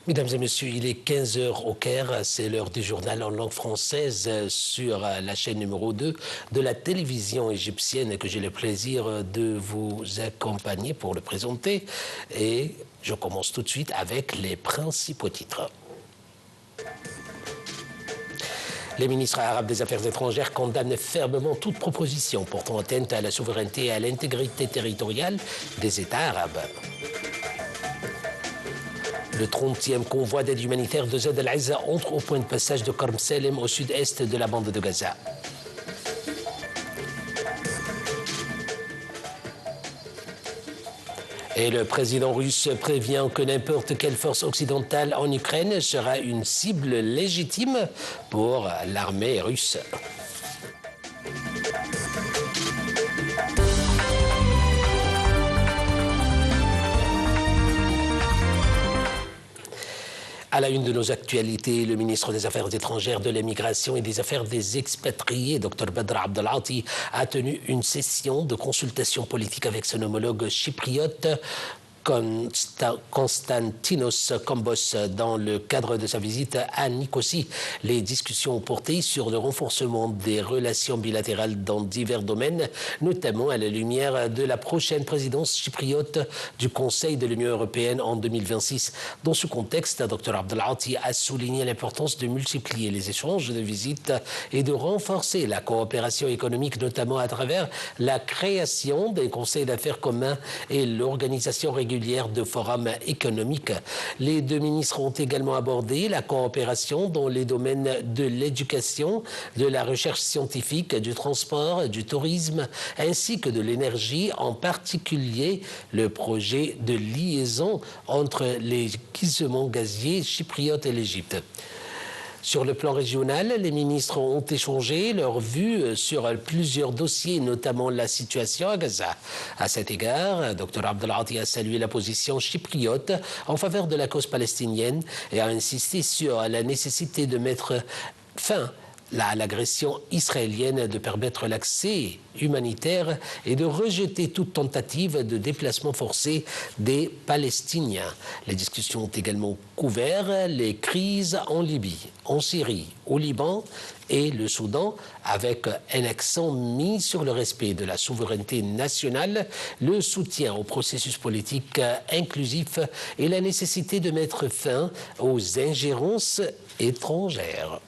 Mesdames et messieurs, il est 15 h au Caire, c'est l'heure du journal en langue française sur la chaîne numéro 2 de la télévision égyptienne que j'ai le plaisir de vous accompagner pour le présenter. Et je commence tout de suite avec les principaux titres. Les ministres arabes des Affaires étrangères condamnent fermement toute proposition portant atteinte à la souveraineté et à l'intégrité territoriale des États arabes. Le 30e convoi d'aide humanitaire de Zed al-Izza entre au point de passage de Karm Salem au sud-est de la bande de Gaza. Et le président russe prévient que n'importe quelle force occidentale en Ukraine sera une cible légitime pour l'armée russe. À la une de nos actualités, le ministre des Affaires étrangères, de l'Immigration et des Affaires des expatriés, Dr Badr Abdelati, a tenu une session de consultation politique avec son homologue chypriote, Konstantinos Kombos, dans le cadre de sa visite à Nicosie. Les discussions ont porté sur le renforcement des relations bilatérales dans divers domaines, notamment à la lumière de la prochaine présidence chypriote du Conseil de l'Union européenne en 2026. Dans ce contexte, Dr Abdelati a souligné l'importance de multiplier les échanges de visites et de renforcer la coopération économique, notamment à travers la création des conseils d'affaires communs et l'organisation régulière de forums économiques. Les deux ministres ont également abordé la coopération dans les domaines de l'éducation, de la recherche scientifique, du transport, du tourisme, ainsi que de l'énergie, en particulier le projet de liaison entre les gisements gaziers chypriotes et l'Égypte. Sur le plan régional, les ministres ont échangé leurs vues sur plusieurs dossiers, notamment la situation à Gaza. À cet égard, Dr Abdelati a salué la position chypriote en faveur de la cause palestinienne et a insisté sur la nécessité de mettre fin à l'agression israélienne, de permettre l'accès humanitaire et de rejeter toute tentative de déplacement forcé des Palestiniens. Les discussions ont également couvert les crises en Libye, en Syrie, au Liban et le Soudan, avec un accent mis sur le respect de la souveraineté nationale, le soutien au processus politique inclusif et la nécessité de mettre fin aux ingérences étrangères.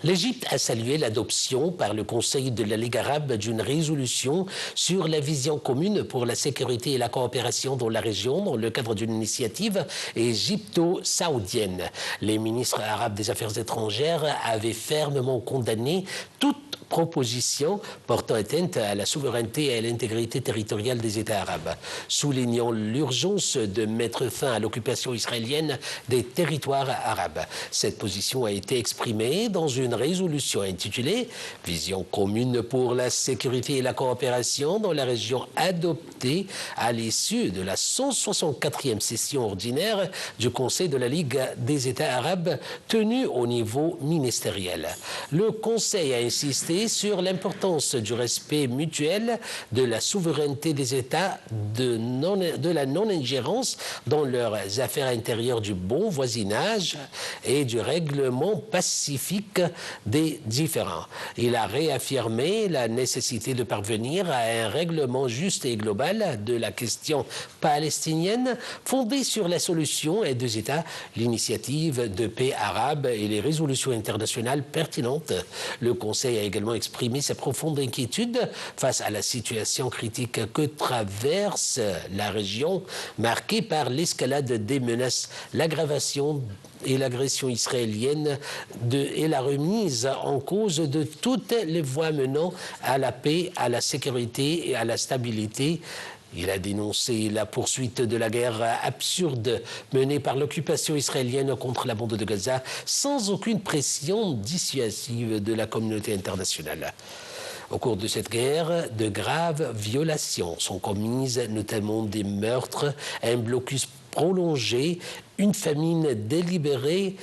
L'Égypte a salué l'adoption par le Conseil de la Ligue arabe d'une résolution sur la vision commune pour la sécurité et la coopération dans la région dans le cadre d'une initiative égypto-saoudienne. Les ministres arabes des Affaires étrangères avaient fermement condamné toute proposition portant atteinte à la souveraineté et à l'intégrité territoriale des États arabes, soulignant l'urgence de mettre fin à l'occupation israélienne des territoires arabes. Cette position a été exprimée dans une résolution intitulée « Vision commune pour la sécurité et la coopération dans la région » adoptée à l'issue de la 164e session ordinaire du Conseil de la Ligue des États arabes tenue au niveau ministériel. Le Conseil a insisté sur l'importance du respect mutuel de la souveraineté des États, de la non-ingérence dans leurs affaires intérieures, du bon voisinage et du règlement pacifique des différends. Il a réaffirmé la nécessité de parvenir à un règlement juste et global de la question palestinienne fondé sur la solution à deux États, l'initiative de paix arabe et les résolutions internationales pertinentes. Le Conseil a également exprimé sa profonde inquiétude face à la situation critique que traverse la région, marquée par l'escalade des menaces, l'aggravation et l'agression israélienne et la remise en cause de toutes les voies menant à la paix, à la sécurité et à la stabilité. Il a dénoncé la poursuite de la guerre absurde menée par l'occupation israélienne contre la bande de Gaza sans aucune pression dissuasive de la communauté internationale. Au cours de cette guerre, de graves violations sont commises, notamment des meurtres, un blocus prolongé, une famine délibérée,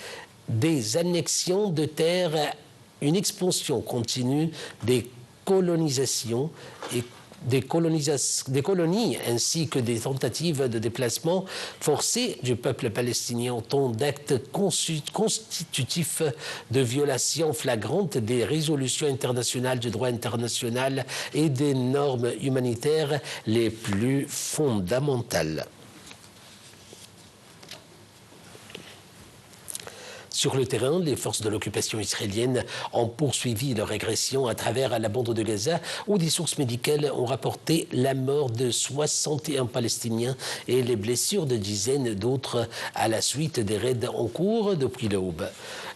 des annexions de terres, une expansion continue des colonisations et des colonies ainsi que des tentatives de déplacement forcé du peuple palestinien, autant d'actes constitutifs de violations flagrantes des résolutions internationales du droit international et des normes humanitaires les plus fondamentales. Sur le terrain, les forces de l'occupation israélienne ont poursuivi leur régression à travers la bande de Gaza, où des sources médicales ont rapporté la mort de 61 Palestiniens et les blessures de dizaines d'autres à la suite des raids en cours depuis l'aube.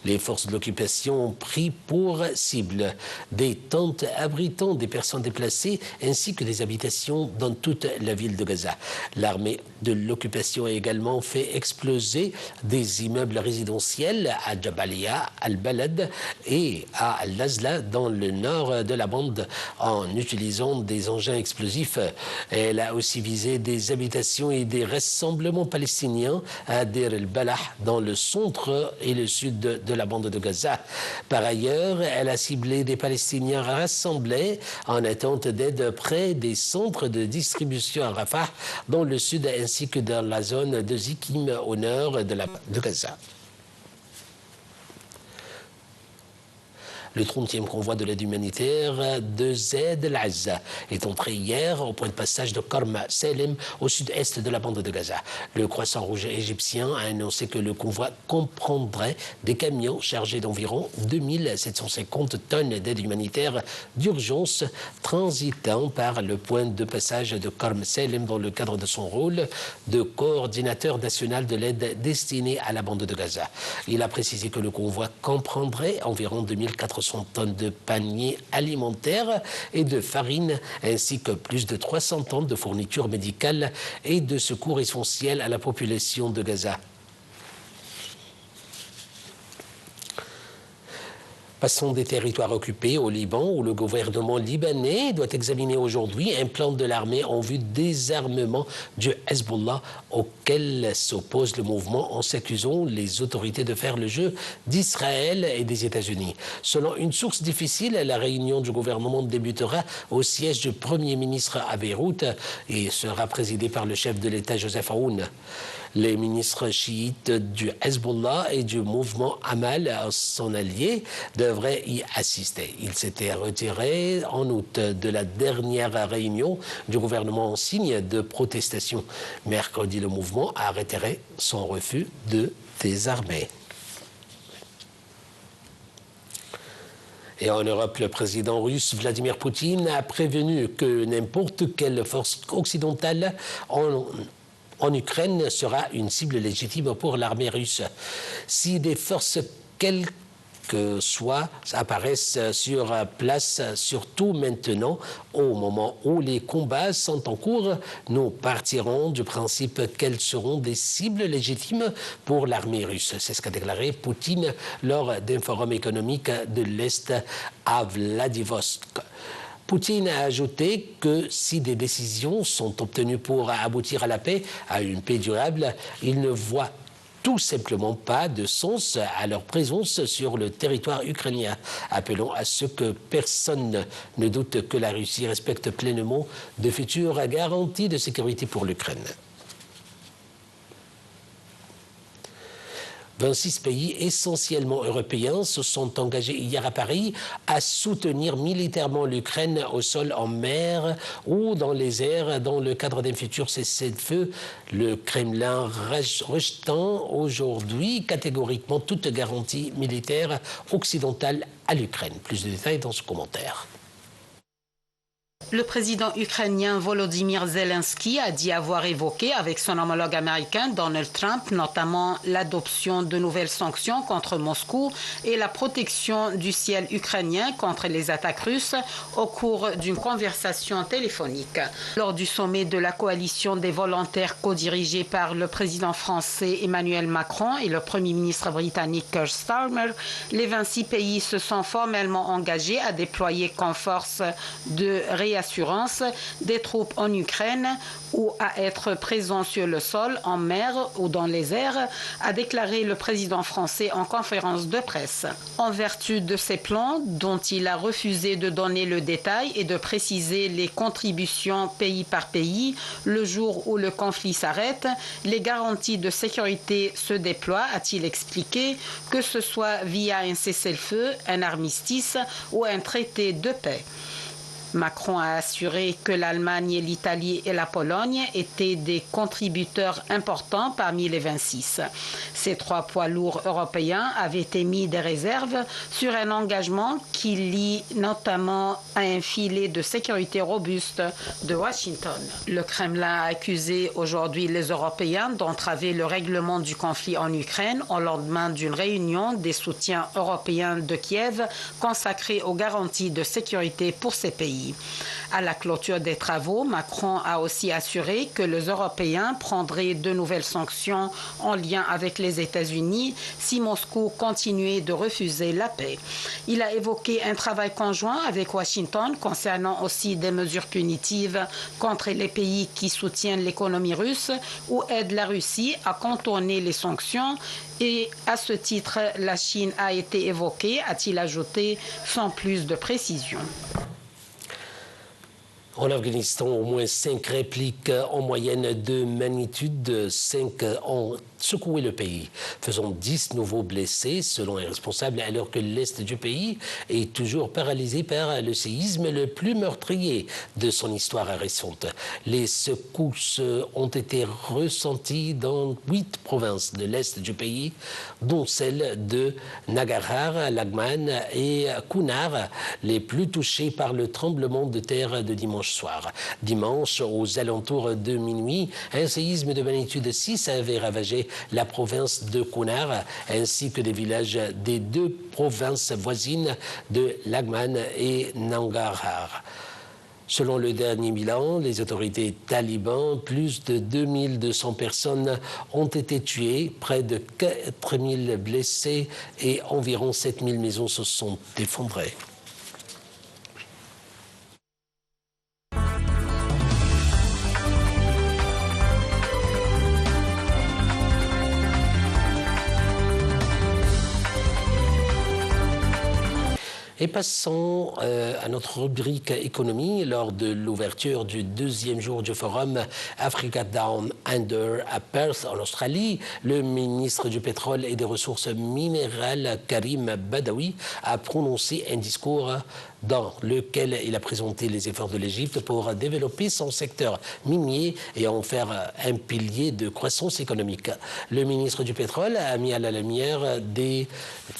Les forces de l'occupation ont pris pour cible des tentes abritant des personnes déplacées ainsi que des habitations dans toute la ville de Gaza. L'armée de l'occupation a également fait exploser des immeubles résidentiels à Jabalia, Al-Balad et à Al-Nazla dans le nord de la bande en utilisant des engins explosifs. Elle a aussi visé des habitations et des rassemblements palestiniens à Deir el-Balah dans le centre et le sud de la bande de Gaza. Par ailleurs, elle a ciblé des Palestiniens rassemblés en attente d'aide près des centres de distribution à Rafah dans le sud ainsi que dans la zone de Zikim au nord de Gaza. Le 30e convoi de l'aide humanitaire de Zaid al-Azza est entré hier au point de passage de Karm Salem au sud-est de la bande de Gaza. Le Croissant Rouge égyptien a annoncé que le convoi comprendrait des camions chargés d'environ 2750 tonnes d'aide humanitaire d'urgence transitant par le point de passage de Karm Salem dans le cadre de son rôle de coordinateur national de l'aide destinée à la bande de Gaza. Il a précisé que le convoi comprendrait environ 2400 tonnes de paniers alimentaires et de farine, ainsi que plus de 300 tonnes de fournitures médicales et de secours essentiels à la population de Gaza. Passons des territoires occupés au Liban, où le gouvernement libanais doit examiner aujourd'hui un plan de l'armée en vue de désarmement du Hezbollah auquel s'oppose le mouvement en s'accusant les autorités de faire le jeu d'Israël et des États-Unis. Selon une source difficile, la réunion du gouvernement débutera au siège du Premier ministre à Beyrouth et sera présidée par le chef de l'État Joseph Aoun. Les ministres chiites du Hezbollah et du mouvement Amal, son allié, devraient y assister. Ils s'étaient retirés en août de la dernière réunion du gouvernement en signe de protestation. Mercredi, le mouvement a réitéré son refus de désarmer. Et en Europe, le président russe Vladimir Poutine a prévenu que n'importe quelle force occidentale en Ukraine sera une cible légitime pour l'armée russe. Si des forces quelles que soient apparaissent sur place, surtout maintenant, au moment où les combats sont en cours, nous partirons du principe qu'elles seront des cibles légitimes pour l'armée russe. C'est ce qu'a déclaré Poutine lors d'un forum économique de l'Est à Vladivostok. Poutine a ajouté que si des décisions sont obtenues pour aboutir à la paix, à une paix durable, il ne voit tout simplement pas de sens à leur présence sur le territoire ukrainien. Appelons à ce que personne ne doute que la Russie respecte pleinement de futures garanties de sécurité pour l'Ukraine. 26 pays essentiellement européens se sont engagés hier à Paris à soutenir militairement l'Ukraine au sol, en mer ou dans les airs dans le cadre d'un futur cessez-le-feu, le Kremlin rejetant aujourd'hui catégoriquement toute garantie militaire occidentale à l'Ukraine. Plus de détails dans ce commentaire. Le président ukrainien Volodymyr Zelensky a dit avoir évoqué avec son homologue américain Donald Trump notamment l'adoption de nouvelles sanctions contre Moscou et la protection du ciel ukrainien contre les attaques russes au cours d'une conversation téléphonique. Lors du sommet de la coalition des volontaires co-dirigée par le président français Emmanuel Macron et le premier ministre britannique Keir Starmer, les 26 pays se sont formellement engagés à déployer comme force de réassurance des troupes en Ukraine ou à être présents sur le sol, en mer ou dans les airs, a déclaré le président français en conférence de presse. En vertu de ces plans, dont il a refusé de donner le détail et de préciser les contributions pays par pays, le jour où le conflit s'arrête, les garanties de sécurité se déploient, a-t-il expliqué, que ce soit via un cessez-le-feu, un armistice ou un traité de paix. Macron a assuré que l'Allemagne, l'Italie et la Pologne étaient des contributeurs importants parmi les 26. Ces 3 poids lourds européens avaient émis des réserves sur un engagement qui lie notamment à un filet de sécurité robuste de Washington. Le Kremlin a accusé aujourd'hui les Européens d'entraver le règlement du conflit en Ukraine au lendemain d'une réunion des soutiens européens de Kiev consacrée aux garanties de sécurité pour ces pays. À la clôture des travaux, Macron a aussi assuré que les Européens prendraient de nouvelles sanctions en lien avec les États-Unis si Moscou continuait de refuser la paix. Il a évoqué un travail conjoint avec Washington concernant aussi des mesures punitives contre les pays qui soutiennent l'économie russe ou aident la Russie à contourner les sanctions. Et à ce titre, la Chine a été évoquée, a-t-il ajouté, sans plus de précision. En Afghanistan, au moins 5 répliques en moyenne de magnitude 5 ont secoué le pays, faisant 10 nouveaux blessés, selon les responsables, alors que l'Est du pays est toujours paralysé par le séisme le plus meurtrier de son histoire récente. Les secousses ont été ressenties dans 8 provinces de l'Est du pays, dont celles de Nangarhar, Laghman et Kunar, les plus touchées par le tremblement de terre de dimanche soir. Dimanche, aux alentours de minuit, un séisme de magnitude 6 avait ravagé la province de Kunar, ainsi que des villages des 2 provinces voisines de Laghman et Nangarhar. Selon le dernier bilan, les autorités talibans, plus de 2200 personnes ont été tuées, près de 4000 blessés et environ 7000 maisons se sont effondrées. Et passons à notre rubrique économie. Lors de l'ouverture du 2e jour du forum Africa Down Under à Perth, en Australie, le ministre du Pétrole et des Ressources minérales, Karim Badawi, a prononcé un discours dans lequel il a présenté les efforts de l'Égypte pour développer son secteur minier et en faire un pilier de croissance économique. Le ministre du Pétrole a mis à la lumière des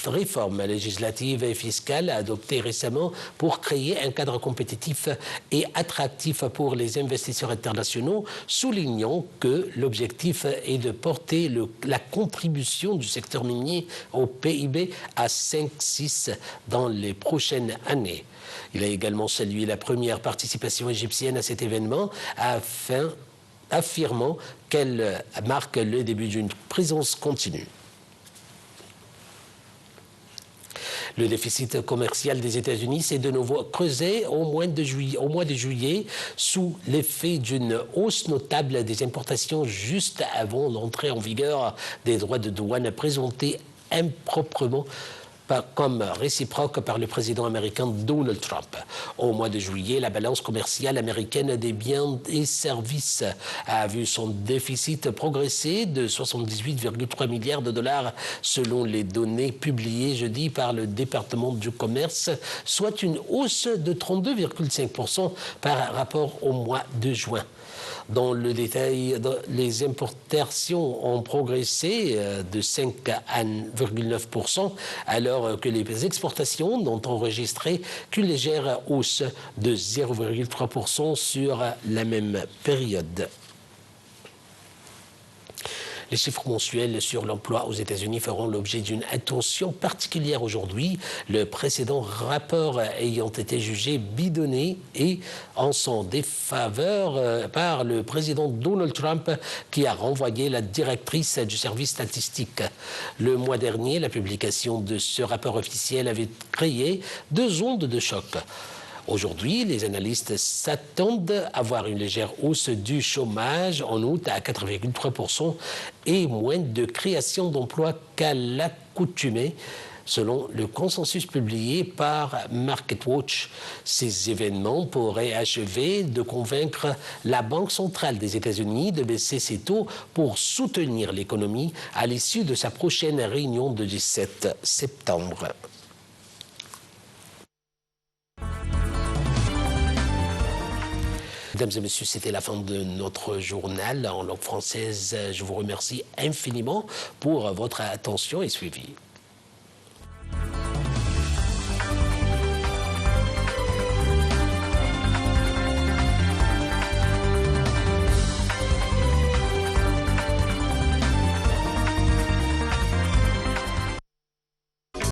réformes législatives et fiscales adoptées récemment pour créer un cadre compétitif et attractif pour les investisseurs internationaux, soulignant que l'objectif est de porter la contribution du secteur minier au PIB à 5,6 dans les prochaines années. Il a également salué la première participation égyptienne à cet événement, affirmant qu'elle marque le début d'une présence continue. Le déficit commercial des États-Unis s'est de nouveau creusé au mois de juillet sous l'effet d'une hausse notable des importations juste avant l'entrée en vigueur des droits de douane présentés improprement comme réciproque par le président américain Donald Trump. Au mois de juillet, la balance commerciale américaine des biens et services a vu son déficit progresser de 78,3 milliards de dollars selon les données publiées jeudi par le département du commerce, soit une hausse de 32,5% par rapport au mois de juin. Dans le détail, les importations ont progressé de 5,9%, alors que les exportations n'ont enregistré qu'une légère hausse de 0,3% sur la même période. Les chiffres mensuels sur l'emploi aux États-Unis feront l'objet d'une attention particulière aujourd'hui, le précédent rapport ayant été jugé bidonné et en son défaveur par le président Donald Trump qui a renvoyé la directrice du service statistique. Le mois dernier, la publication de ce rapport officiel avait créé 2 ondes de choc. Aujourd'hui, les analystes s'attendent à voir une légère hausse du chômage en août à 4,3% et moins de création d'emplois qu'à l'accoutumée, selon le consensus publié par MarketWatch. Ces événements pourraient achever de convaincre la Banque centrale des États-Unis de baisser ses taux pour soutenir l'économie à l'issue de sa prochaine réunion du 17 septembre. Mesdames et messieurs, c'était la fin de notre journal en langue française. Je vous remercie infiniment pour votre attention et suivi.